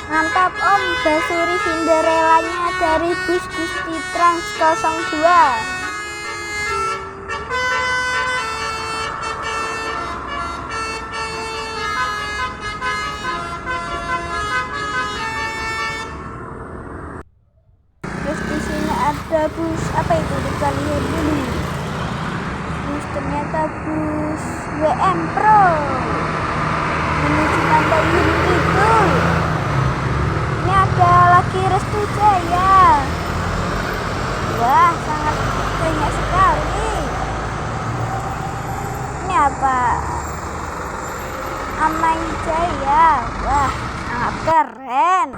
Mantap Om, Basuri Cinderellanya dari bus Gusti Trans 02. Terus di sini ada bus apa itu, kita lihat dulu. Bus ternyata bus WM Pro menuju Pantai Gunung Kidul. Ini ada lagi Restu Jaya. Wah, sangat banyak sekali. Ini apa? Amai Jaya. Wah, sangat keren.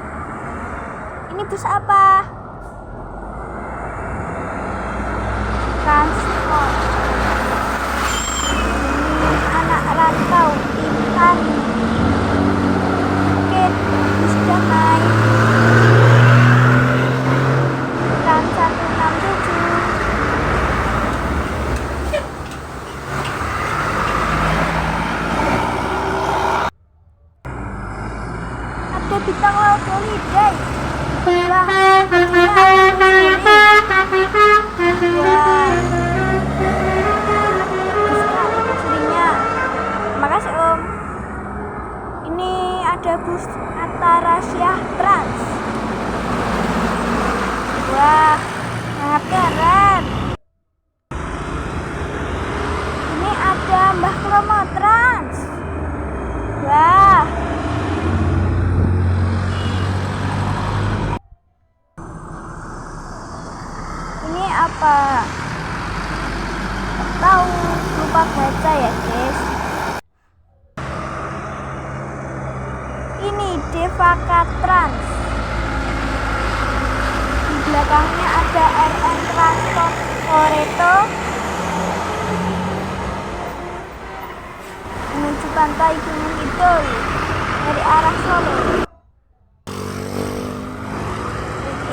Ini bus apa? Transport. Ini anak rantau Intan. Oke, bus damai. Trans 167. Ada bintang laut holiday. Wah, makasih Om. Ini ada bus Atarasia Trans. Wah, sangat keren. Ini ada Mbah Kromo Trans. Wah. Ini apa? Tahu, lupa baca ya guys. Ini Devaka Trans. Di belakangnya ada RN Transport Oreto menuju Pantai Gunung Kidul dari arah Solo.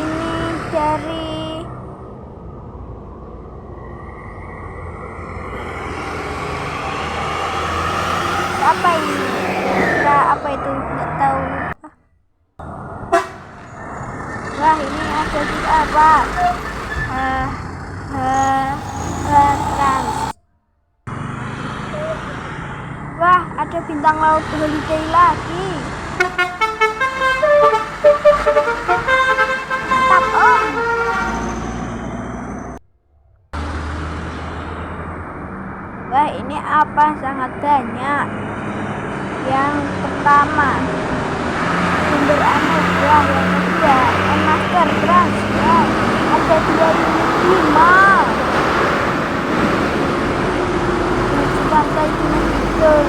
Ini dari apa ini? Apa itu? Nggak tahu. Wah, ini ada juga apa? Trans. Wah, ada bintang laut holiday lagi. Mantap Om. Wah, ini apa? Sangat banyak. Yang pertama sumber anugerah, yang kedua Master Trans. Wow, ada 2 unit 5 menuju Pantai Gunung Kidul.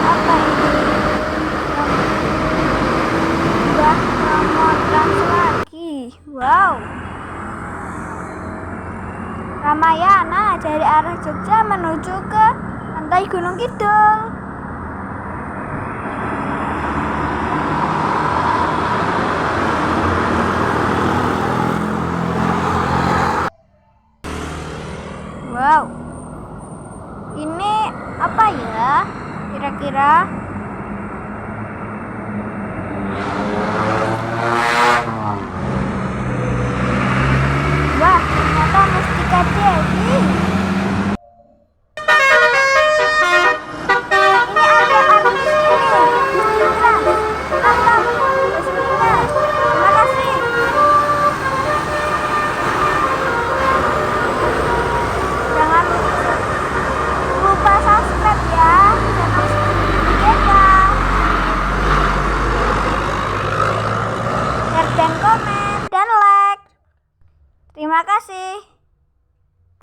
Apa ini? Mbah Kromo Trans lagi. Wow, Ramayana dari arah Jogja menuju ke Pantai Gunung Kidul.